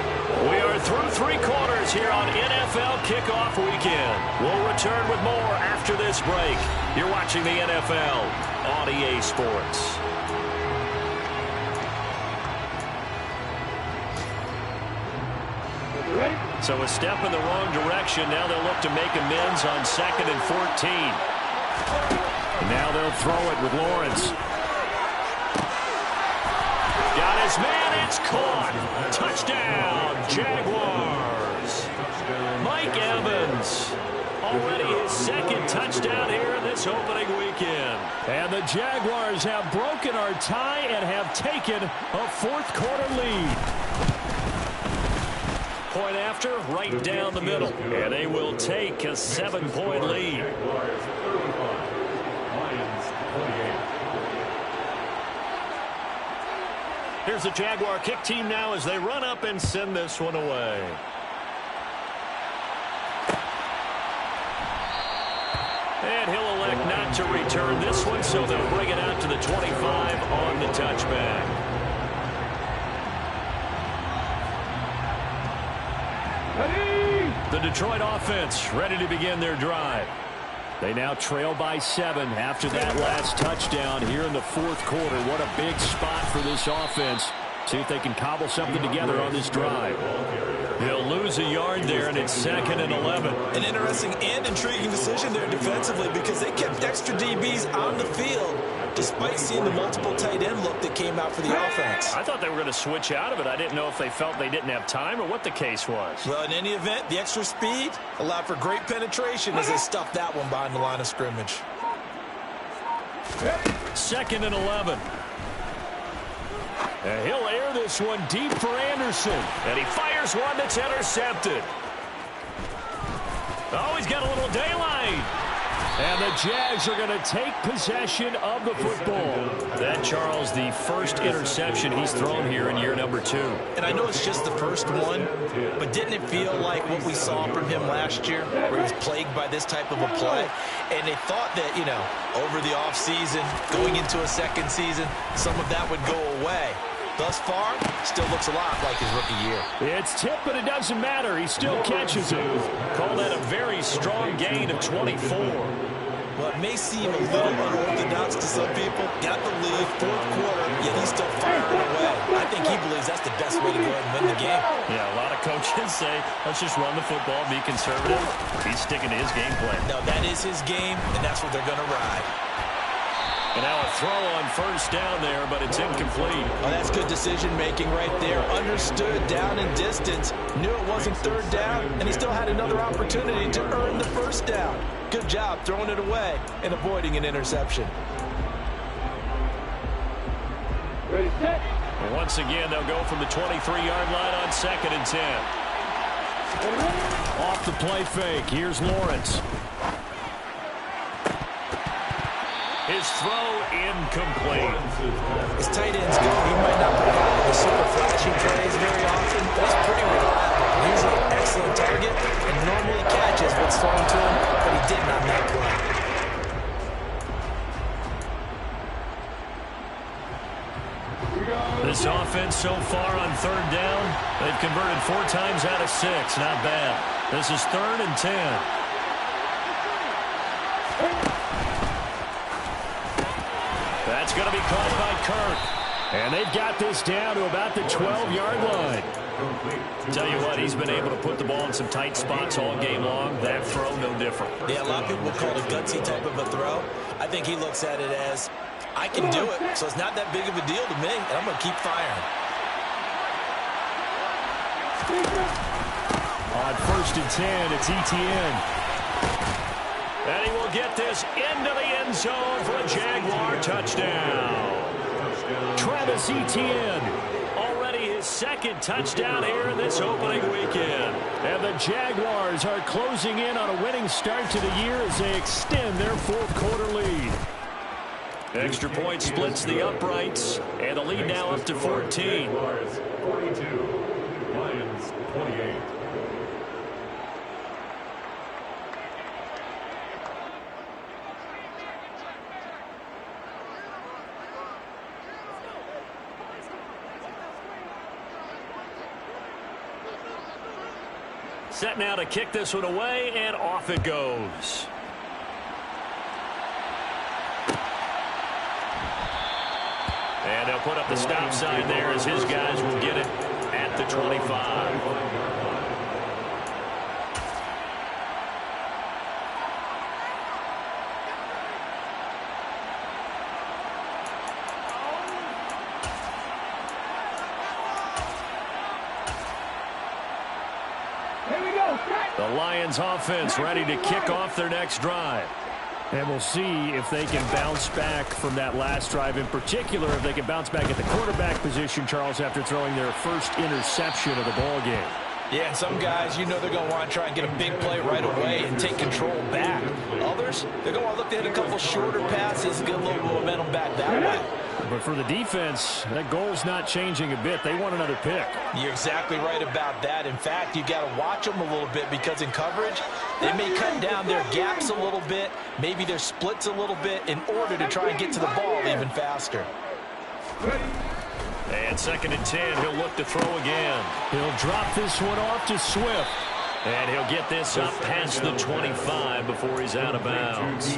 We are through 3 quarters here on NFL Kickoff Weekend. We'll return with more after this break. You're watching the NFL on EA Sports. So a step in the wrong direction. Now they'll look to make amends on 2nd and 14. And now they'll throw it with Lawrence. Got his man. It's caught. Touchdown, Jaguars. Mike Evans. Already his second touchdown here in this opening weekend. And the Jaguars have broken our tie and have taken a fourth-quarter lead. Point after, right down the middle. And they will take a 7-point lead. Here's the Jaguar kick team now as they run up and send this one away. And he'll elect not to return this one, so they'll bring it out to the 25 on the touchback. The Detroit offense ready to begin their drive. They now trail by 7 after that last touchdown here in the fourth quarter. What a big spot for this offense. See if they can cobble something together on this drive. He'll lose a yard there, and it's 2nd and 11. An interesting and intriguing decision there defensively because they kept extra DBs on the field despite seeing the multiple tight end look that came out for the offense. I thought they were going to switch out of it. I didn't know if they felt they didn't have time or what the case was. Well, in any event, the extra speed allowed for great penetration as they stuffed that one behind the line of scrimmage. 2nd and 11. And he'll air this one deep for Anderson. And he fires one that's intercepted. Oh, he's got a little daylight. And the Jags are going to take possession of the football. That, Charles, the first interception he's thrown here in year number 2. And I know it's just the first one, but didn't it feel like what we saw from him last year, where he was plagued by this type of a play? And they thought that, you know, over the offseason, going into a second season, some of that would go away. Thus far, still looks a lot like his rookie year. It's tipped, but it doesn't matter. He still catches it. Call that a very strong gain of 24. Well, it may seem a little unorthodox to some people. Got the lead, fourth quarter, yet he's still firing away. I think he believes that's the best way to go ahead and win the game. Yeah, a lot of coaches say, let's just run the football, be conservative. He's sticking to his game plan. No, that is his game, and that's what they're going to ride. And now a throw on first down there, but it's incomplete. Oh, that's good decision-making right there. Understood down and distance. Knew it wasn't third down, and he still had another opportunity to earn the first down. Good job throwing it away and avoiding an interception. Ready, set. And once again, they'll go from the 23-yard line on 2nd and 10. Off the play fake. Here's Lawrence. His throw incomplete. As tight ends go, he might not provide the super flashy plays very often, but he's pretty reliable. Usually an excellent target and normally catches what's thrown to him, but he didn't on that play. This offense so far on third down, they've converted 4 times out of 6. Not bad. This is 3rd and 10. That's going to be caught by Kirk. And they've got this down to about the 12-yard line. Tell you what, he's been able to put the ball in some tight spots all game long. That throw, no different. Yeah, a lot of people will call it a gutsy type of a throw. I think he looks at it as, I can do it, so it's not that big of a deal to me, and I'm going to keep firing. On 1st and 10, it's Etienne. And he will get this into the end zone for a Jaguar touchdown. Travis Etienne, already his 2nd touchdown here in this opening weekend. And the Jaguars are closing in on a winning start to the year as they extend their fourth quarter lead. Extra point splits the uprights, and the lead now up to 14. 42, Lions 28. Set now to kick this one away, and off it goes. And they'll put up the stop sign there as his guys will get it at the 25. Here we go. The Lions offense ready to kick off their next drive. And we'll see if they can bounce back from that last drive. In particular, if they can bounce back at the quarterback position, Charles, after throwing their first interception of the ball game. Yeah, and some guys, you know they're going to want to try and get a big play right away and take control back. Others, they're going to want to look to hit a couple shorter passes and get a little momentum back that way. But for the defense, that goal's not changing a bit. They want another pick. You're exactly right about that. In fact, you got to watch them a little bit because in coverage, they may cut down their gaps a little bit, maybe their splits a little bit in order to try and get to the ball even faster. And 2nd and 10, he'll look to throw again. He'll drop this one off to Swift. And he'll get this up past the 25 before he's out of bounds.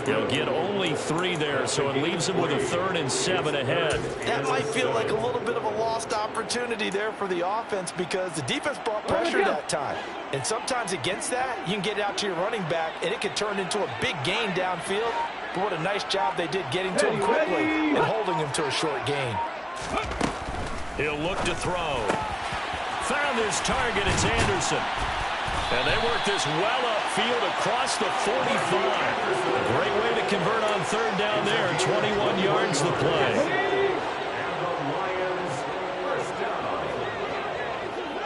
He'll get only 3 there, so it leaves him with a 3rd and 7 ahead. That might feel like a little bit of a lost opportunity there for the offense because the defense brought pressure that time. And sometimes against that, you can get it out to your running back, and it can turn into a big gain downfield. But what a nice job they did getting to him quickly and holding him to a short gain. He'll look to throw. Found his target. It's Anderson. And they work this well upfield across the 45. A great way to convert on 3rd down there. 21 yards to play. And the Lions first down.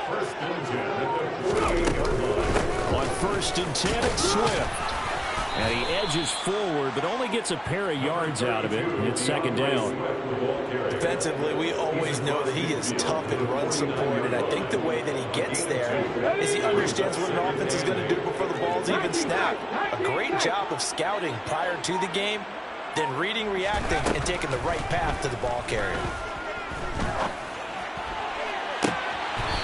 1st and 10 at the 48-yard line. On 1st and 10, it's Swift. And he edges forward, but only gets a pair of yards out of it. It's 2nd down. Defensively, we always know that he is tough in run support, and I think the way that he gets there is he understands what an offense is going to do before the ball's even snapped. A great job of scouting prior to the game, then reading, reacting, and taking the right path to the ball carrier.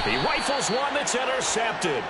He rifles one that's intercepted.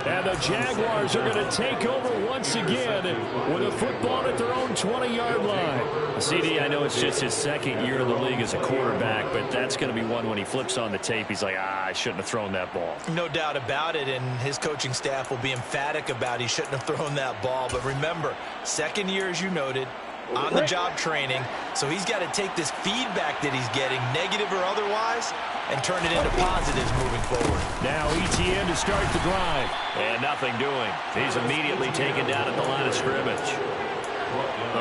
And the Jaguars are going to take over once again with a football at their own 20-yard line. CD, I know it's just his 2nd year in the league as a quarterback, but that's going to be one when he flips on the tape, he's like, I shouldn't have thrown that ball. No doubt about it, and his coaching staff will be emphatic about he shouldn't have thrown that ball. But remember, 2nd year, as you noted, on-the-job training, so he's got to take this feedback that he's getting, negative or otherwise, and turn it into positives moving forward. Now ETN to start the drive. And nothing doing. He's immediately taken down at the line of scrimmage.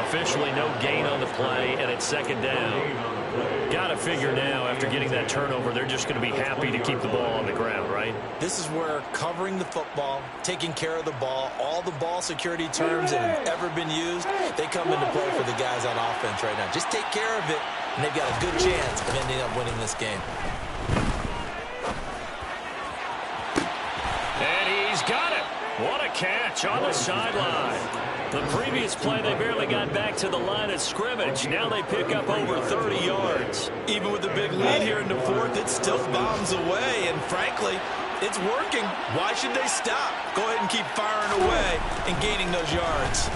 Officially no gain on the play, and it's 2nd down. Got to figure now, after getting that turnover, they're just going to be happy to keep the ball on the ground, right? This is where covering the football, taking care of the ball, all the ball security terms that have ever been used, they come into play for the guys on offense right now. Just take care of it, and they've got a good chance of ending up winning this game. Got it. What a catch on the sideline. The previous play, they barely got back to the line of scrimmage. Now they pick up over 30 yards. Even with the big lead here in the 4th, it still bombs away. And frankly, it's working. Why should they stop? Go ahead and keep firing away and gaining those yards.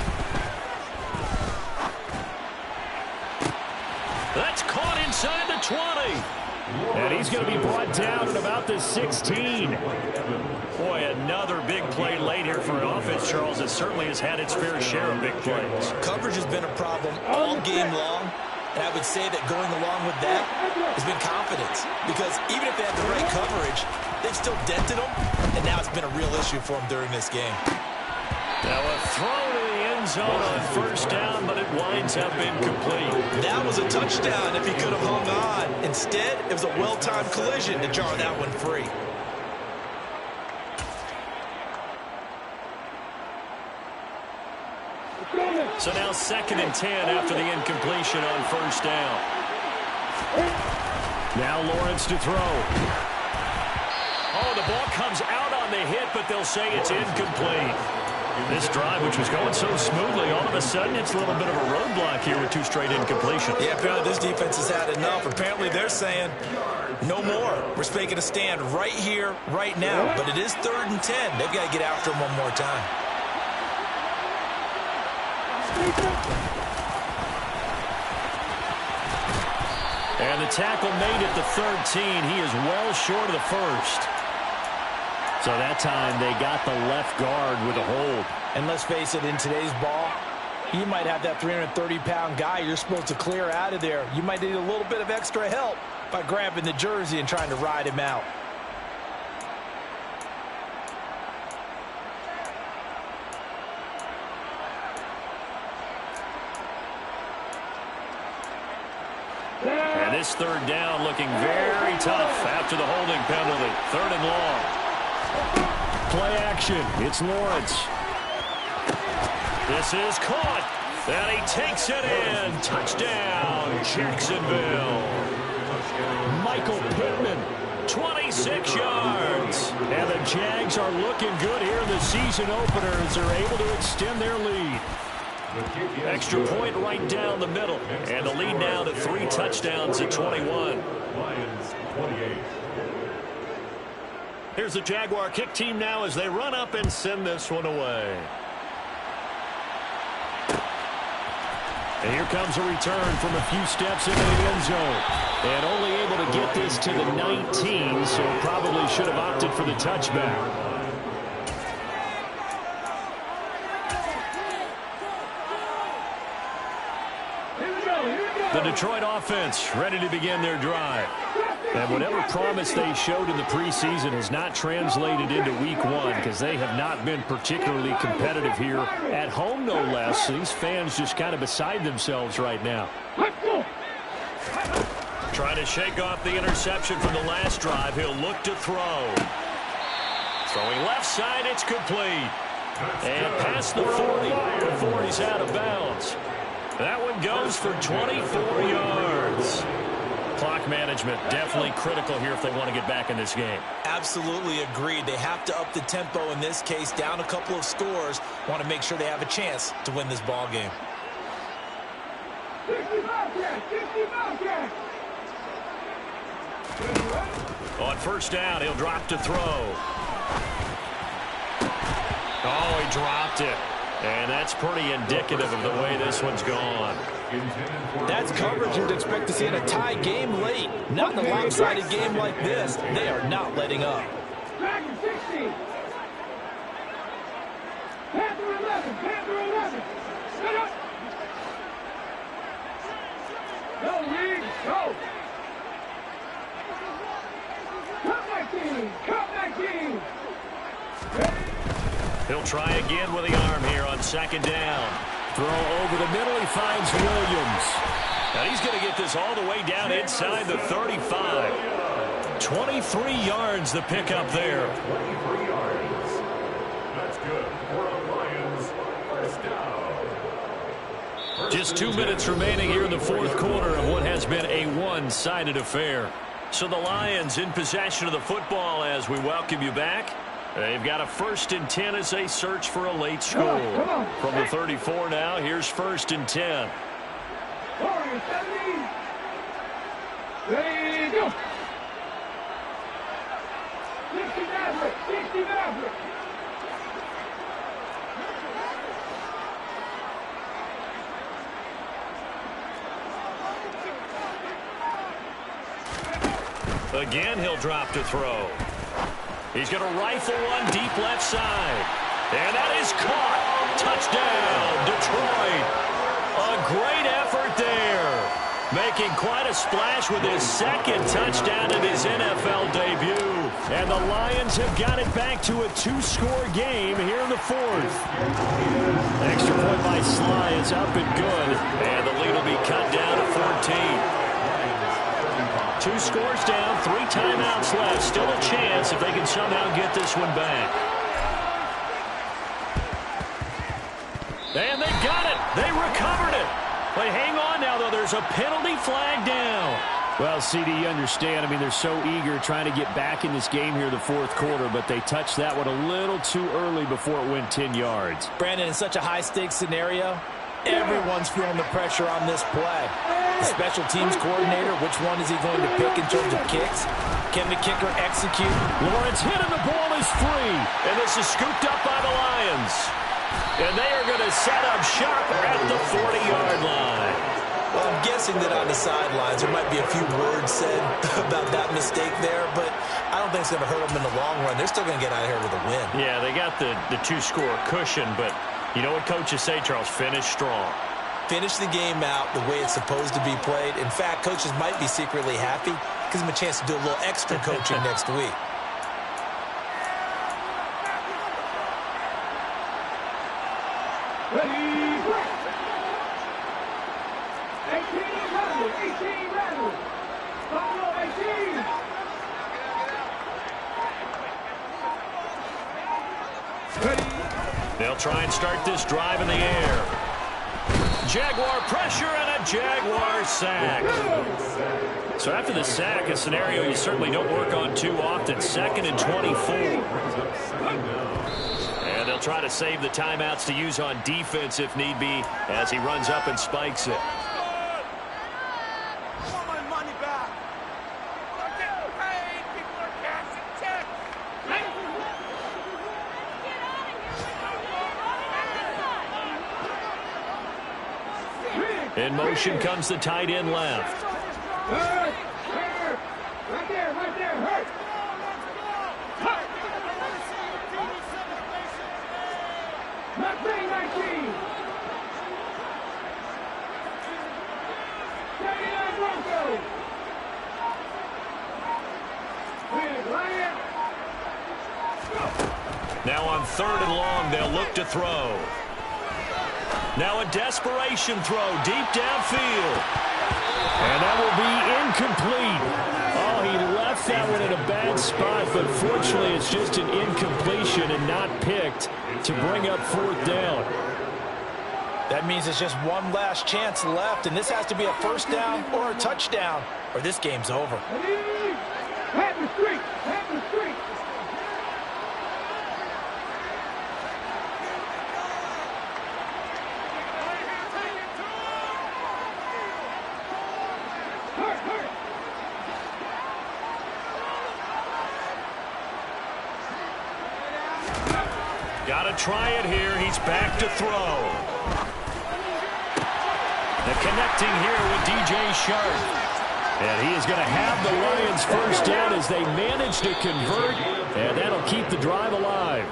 That's caught inside the 20. And he's going to be brought down at about the 16. Boy, another big play late here for an offense, Charles, that certainly has had its fair share of big plays. Coverage has been a problem all game long, and I would say that going along with that has been confidence. Because even if they had the right coverage, they've still dented them, and now it's been a real issue for them during this game. Now a throw to the end zone on 1st down, but it winds up incomplete. That was a touchdown if he could have hung on. Instead, it was a well-timed collision to jar that one free. So now 2nd and 10 after the incompletion on 1st down. Now Lawrence to throw. Oh, the ball comes out on the hit, but they'll say it's incomplete. This drive, which was going so smoothly, all of a sudden it's a little bit of a roadblock here with 2 straight incompletions. Yeah, apparently this defense has had enough. Apparently they're saying, no more. We're making a stand right here, right now. But it is 3rd and 10. They've got to get after him one more time. And the tackle made at the 13. He is well short of the 1st. So that time they got the left guard with a hold. And let's face it, in today's ball, you might have that 330-pound guy you're supposed to clear out of there. You might need a little bit of extra help by grabbing the jersey and trying to ride him out. This third down looking very tough after the holding penalty. 3rd and long. Play action. It's Lawrence. This is caught. And he takes it in. Touchdown, Jacksonville. Michael Pittman, 26 yards. And the Jags are looking good here in the season opener as they're able to extend their lead. Extra point right down the middle. And the lead now to 3 touchdowns at 21. Lions 28. Here's the Jaguar kick team now as they run up and send this one away. And here comes a return from a few steps into the end zone. And only able to get this to the 19, so probably should have opted for the touchback. The Detroit offense ready to begin their drive. And whatever promise they showed in the preseason has not translated into week 1 because they have not been particularly competitive here at home, no less. These fans just kind of beside themselves right now. Trying to shake off the interception from the last drive. He'll look to throw. Throwing left side, it's complete. And past the 40 before he's out of bounds. That one goes for 24 yards. Clock management definitely critical here if they want to get back in this game. Absolutely agreed. They have to up the tempo in this case, down a couple of scores. Want to make sure they have a chance to win this ball game. On first down, he'll drop to throw. Oh, he dropped it. And that's pretty indicative of the way this one's gone. That's coverage you'd expect to see in a tie game late. Not in a lopsided game like this. They are not letting up. Panther 11. Set up. Go, Reed. Go. Come back, team. He'll try again with the arm here on 2nd down. Throw over the middle. He finds Williams. And he's going to get this all the way down inside the 35. 23 yards the pickup there. 23 yards. That's good for the Lions. First down. Just 2 minutes remaining here in the 4th quarter of what has been a one-sided affair. So the Lions in possession of the football as we welcome you back. They've got a 1st and 10 as they search for a late score. From the 34 now, here's 1st and 10. Ready, go. 60 Maverick. Again, he'll drop to throw. He's going to rifle one deep left side. And that is caught. Touchdown, Detroit. A great effort there. Making quite a splash with his 2nd touchdown in his NFL debut. And the Lions have got it back to a 2-score game here in the 4th. Extra point by Sly is up and good. And the lead will be cut down to 14. 2 scores down, 3 timeouts left. Still a chance if they can somehow get this one back. And they got it. They recovered it. But hang on now, though. There's a penalty flag down. Well, CD, you understand. I mean, they're so eager trying to get back in this game here in the 4th quarter, but they touched that one a little too early before it went 10 yards. Brandon, in such a high-stakes scenario, everyone's feeling the pressure on this play. The special teams coordinator, which one is he going to pick in terms of kicks? Can the kicker execute? Lawrence hit and the ball is free. And this is scooped up by the Lions. And they are going to set up shop at the 40-yard line. Well, I'm guessing that on the sidelines there might be a few words said about that mistake there, but I don't think it's going to hurt them in the long run. They're still going to get out of here with a win. Yeah, they got the 2-score cushion, but you know what coaches say, Charles? Finish strong. Finish the game out the way it's supposed to be played. In fact, coaches might be secretly happy. Gives them a chance to do a little extra coaching next week. Ready, 18 Radley. Buffalo 18. They'll try and start this drive in the air. Jaguar pressure and a Jaguar sack. So after the sack, a scenario you certainly don't work on too often. 2nd and 24. And they'll try to save the timeouts to use on defense if need be as he runs up and spikes it. In motion comes the tight end left. Hurt. Right there, hurt. Mustang 19. 79 Broncos. Lion. Now on 3rd and long, they'll look to throw. Now a desperation throw deep downfield. And that will be incomplete. Oh, he left that one in a bad spot, but fortunately it's just an incompletion and not picked to bring up 4th down. That means it's just one last chance left, and this has to be a 1st down or a touchdown, or this game's over. Pat the street. Got to try it here. He's back to throw. The connecting here with DJ Sharp. And he is going to have the Lions 1st down as they manage to convert, and that'll keep the drive alive.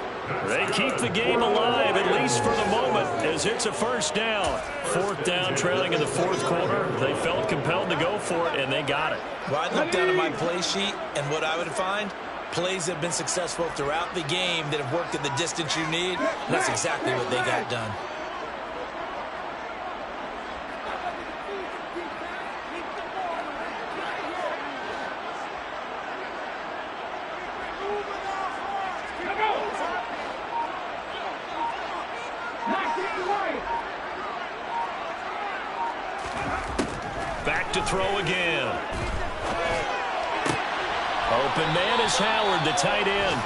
They keep the game alive, at least for the moment, as it's a 1st down. 4th down, trailing in the 4th quarter. They felt compelled to go for it, and they got it. Well, I'd look down at my play sheet, and what I would find, plays that have been successful throughout the game that have worked at the distance you need. And that's exactly what they got done. Back to throw again. Open man is Howard, the tight end.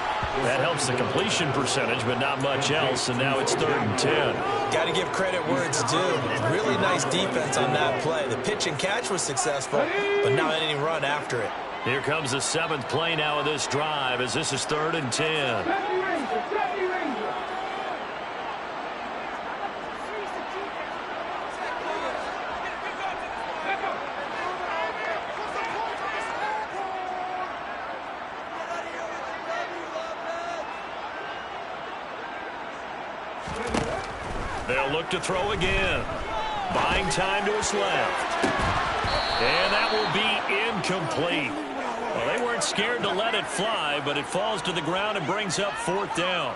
That helps the completion percentage, but not much else, and now it's 3rd and 10. Got to give credit where it's due. Really nice defense on that play. The pitch and catch was successful, but not any run after it. Here comes the 7th play now of this drive, as this is 3rd and 10. They'll look to throw again. Buying time to his left. And that will be incomplete. Well, they weren't scared to let it fly, but it falls to the ground and brings up 4th down.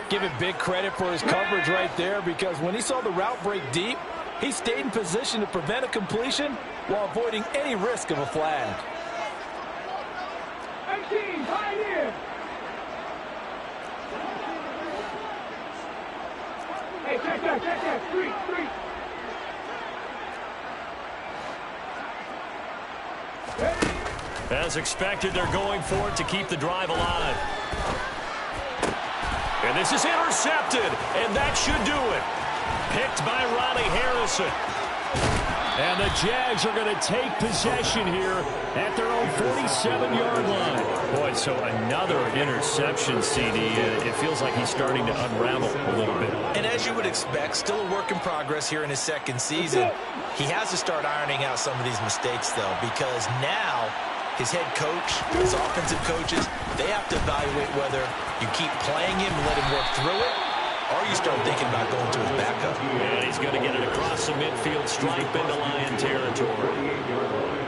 Give it big credit for his coverage right there, because when he saw the route break deep, he stayed in position to prevent a completion while avoiding any risk of a flag. 18, Pioneer. Hey, check that, street. As expected, they're going for it to keep the drive alive. And this is intercepted, and that should do it. Picked by Ronnie Harrison. And the Jags are going to take possession here at their own 47-yard line. Boy, so another interception, CD. It feels like he's starting to unravel a little bit. And as you would expect, still a work in progress here in his 2nd season. He has to start ironing out some of these mistakes, though, because now his head coach, his offensive coaches, they have to evaluate whether you keep playing him and let him work through it, or you start thinking about going to his backup. And he's going to get it across the midfield stripe into Lion territory.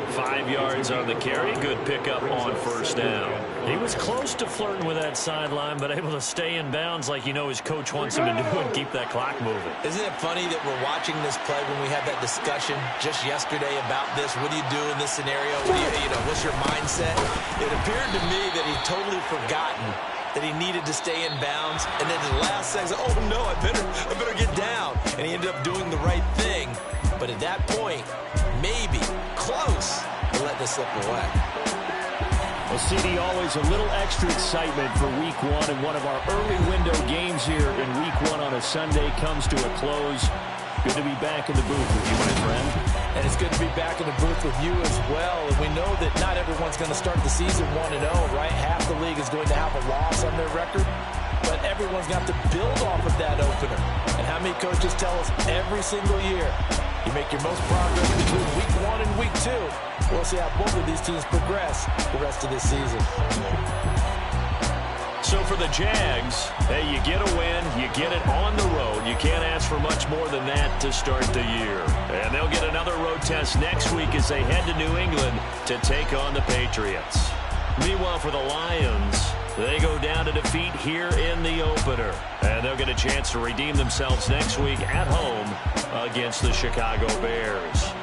5 yards on the carry. Good pickup on first down. He was close to flirting with that sideline, but able to stay in bounds like you know his coach wants him to do and keep that clock moving. Isn't it funny that we're watching this play when we had that discussion just yesterday about this? What do you do in this scenario? What's your mindset? It appeared to me that he'd totally forgotten that he needed to stay in bounds, and then at the last second, oh no, I better get down. And he ended up doing the right thing. But at that point, maybe close to let this slip away. Well, CD, always a little extra excitement for Week 1, and one of our early window games here in Week 1 on a Sunday comes to a close. Good to be back in the booth with you, my friend. And it's good to be back in the booth with you as well. And we know that not everyone's going to start the season 1-0, right? Half the league is going to have a loss on their record. But everyone's going to have to build off of that opener. And how many coaches tell us every single year, you make your most progress between Week 1 and Week 2. We'll see how both of these teams progress the rest of this season. So for the Jags, hey, you get a win, you get it on the road. You can't ask for much more than that to start the year. And they'll get another road test next week as they head to New England to take on the Patriots. Meanwhile, for the Lions, they go down to defeat here in the opener. And they'll get a chance to redeem themselves next week at home against the Chicago Bears.